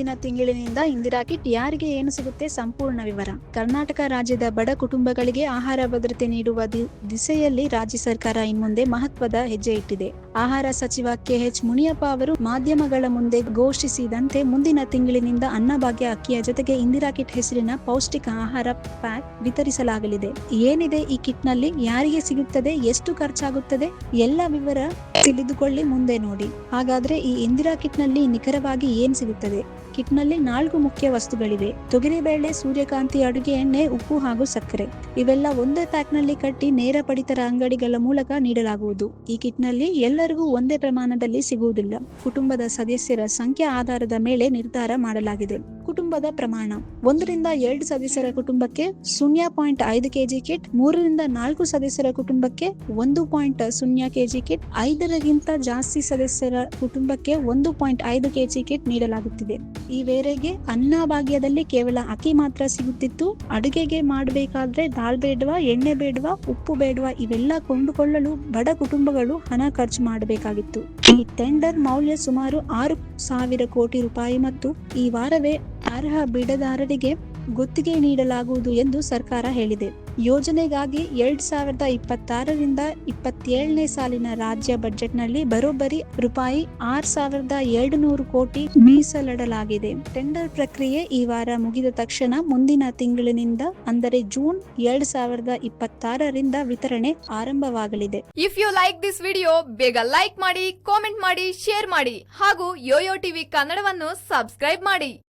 ಮುಂದಿನ ತಿಂಗಳಿನಿಂದ ಇಂದಿರಾ ಕಿಟ್ ಯಾರಿಗೆ ಏನು ಸಿಗುತ್ತೆ ಸಂಪೂರ್ಣ ವಿವರ. ಕರ್ನಾಟಕ ರಾಜ್ಯದ ಬಡ ಕುಟುಂಬಗಳಿಗೆ ಆಹಾರ ಭದ್ರತೆ ನೀಡುವ ದಿಸೆಯಲ್ಲಿ ರಾಜ್ಯ ಸರ್ಕಾರ ಇನ್ಮುಂದೆ ಮಹತ್ವದ ಹೆಜ್ಜೆ ಇಟ್ಟಿದೆ. ಆಹಾರ ಸಚಿವ ಕೆಎಚ್ ಮುನಿಯಪ್ಪ ಅವರು ಮಾಧ್ಯಮಗಳ ಮುಂದೆ ಘೋಷಿಸಿದಂತೆ ಮುಂದಿನ ತಿಂಗಳಿನಿಂದ ಅನ್ನಭಾಗ್ಯ ಅಕ್ಕಿಯ ಜೊತೆಗೆ ಇಂದಿರಾ ಕಿಟ್ ಹೆಸರಿನ ಪೌಷ್ಟಿಕ ಆಹಾರ ಪ್ಯಾಕ್ ವಿತರಿಸಲಾಗಲಿದೆ. ಏನಿದೆ ಈ ಕಿಟ್ನಲ್ಲಿ, ಯಾರಿಗೆ ಸಿಗುತ್ತದೆ, ಎಷ್ಟು ಖರ್ಚಾಗುತ್ತದೆ, ಎಲ್ಲ ವಿವರ ತಿಳಿದುಕೊಳ್ಳಿ ಮುಂದೆ ನೋಡಿ. ಹಾಗಾದ್ರೆ ಈ ಇಂದಿರಾ ಕಿಟ್ನಲ್ಲಿ ನಿಖರವಾಗಿ ಏನ್ ಸಿಗುತ್ತದೆ? ಕಿಟ್ನಲ್ಲಿ 4 ಮುಖ್ಯ ವಸ್ತುಗಳಿವೆ. ತೊಗರಿಬೇಳೆ, ಸೂರ್ಯಕಾಂತಿ, ಅಡುಗೆ ಎಣ್ಣೆ, ಉಪ್ಪು ಹಾಗೂ ಸಕ್ಕರೆ. ಇವೆಲ್ಲ ಒಂದೇ ಪ್ಯಾಕ್ನಲ್ಲಿ ಕಟ್ಟಿ ನೇರ ಪಡಿತರ ಅಂಗಡಿಗಳ ಮೂಲಕ ನೀಡಲಾಗುವುದು. ಈ ಕಿಟ್ನಲ್ಲಿ ಎಲ್ಲರಿಗೂ ಒಂದೇ ಪ್ರಮಾಣದಲ್ಲಿ ಸಿಗುವುದಿಲ್ಲ. ಕುಟುಂಬದ ಸದಸ್ಯರ ಸಂಖ್ಯೆ ಆಧಾರದ ಮೇಲೆ ನಿರ್ಧಾರ ಮಾಡಲಾಗಿದೆ. ಕುಟುಂಬದ ಪ್ರಮಾಣ: 1 ರಿಂದ 2 ಸದಸ್ಯರ ಕುಟುಂಬಕ್ಕೆ 0.5 kg ಕಿಟ್, 3 ರಿಂದ 4 ಸದಸ್ಯರ ಕುಟುಂಬಕ್ಕೆ 1.0 kg ಕಿಟ್, 5 ಗಿಂತ ಜಾಸ್ತಿ ಸದಸ್ಯರ ಕುಟುಂಬಕ್ಕೆ 1.5 kg ಕಿಟ್ ನೀಡಲಾಗುತ್ತಿದೆ. ಈವರೆಗೆ ಅನ್ನಭಾಗ್ಯದಲ್ಲಿ ಕೇವಲ ಅಕ್ಕಿ ಮಾತ್ರ ಸಿಗುತ್ತಿತ್ತು. ಅಡುಗೆಗೆ ಮಾಡಬೇಕಾದ್ರೆ ದಾಲ್ ಬೇಡವಾ, ಎಣ್ಣೆ ಬೇಡವಾ, ಉಪ್ಪು ಬೇಡವಾ ಇವೆಲ್ಲ ಕೊಂಡುಕೊಳ್ಳಲು ಬಡ ಕುಟುಂಬಗಳು ಹಣ ಖರ್ಚು ಮಾಡಬೇಕಾಗಿತ್ತು. ಈ ಟೆಂಡರ್ ಮೌಲ್ಯ ಸುಮಾರು 6,000 ಕೋಟಿ ರೂಪಾಯಿ ಮತ್ತು ಈ ವಾರವೇ ಅರ್ಹ ಬಿಡದಾರರಿಗೆ ಗುತ್ತಿಗೆ ನೀಡಲಾಗುವುದು ಎಂದು ಸರ್ಕಾರ ಹೇಳಿದೆ. ಯೋಜನೆಗಾಗಿ 2026 ರಿಂದ 27ನೇ ಸಾಲಿನ ರಾಜ್ಯ ಬಜೆಟ್ನಲ್ಲಿ ಬರೋಬ್ಬರಿ ರೂಪಾಯಿ 6,200 ಕೋಟಿ ಮೀಸಲಿಡಲಾಗಿದೆ. ಟೆಂಡರ್ ಪ್ರಕ್ರಿಯೆ ಈ ವಾರ ಮುಗಿದ ತಕ್ಷಣ ಮುಂದಿನ ತಿಂಗಳಿನಿಂದ ಅಂದರೆ ಜೂನ್ 2026 ರಿಂದ ವಿತರಣೆ ಆರಂಭವಾಗಲಿದೆ. If you like this video, ಬೇಗ ಲೈಕ್ ಮಾಡಿ, ಕಾಮೆಂಟ್ ಮಾಡಿ, ಶೇರ್ ಮಾಡಿ ಹಾಗೂ ಯೋಯೋ ಟಿವಿ ಕನ್ನಡವನ್ನು ಸಬ್ಸ್ಕ್ರೈಬ್ ಮಾಡಿ.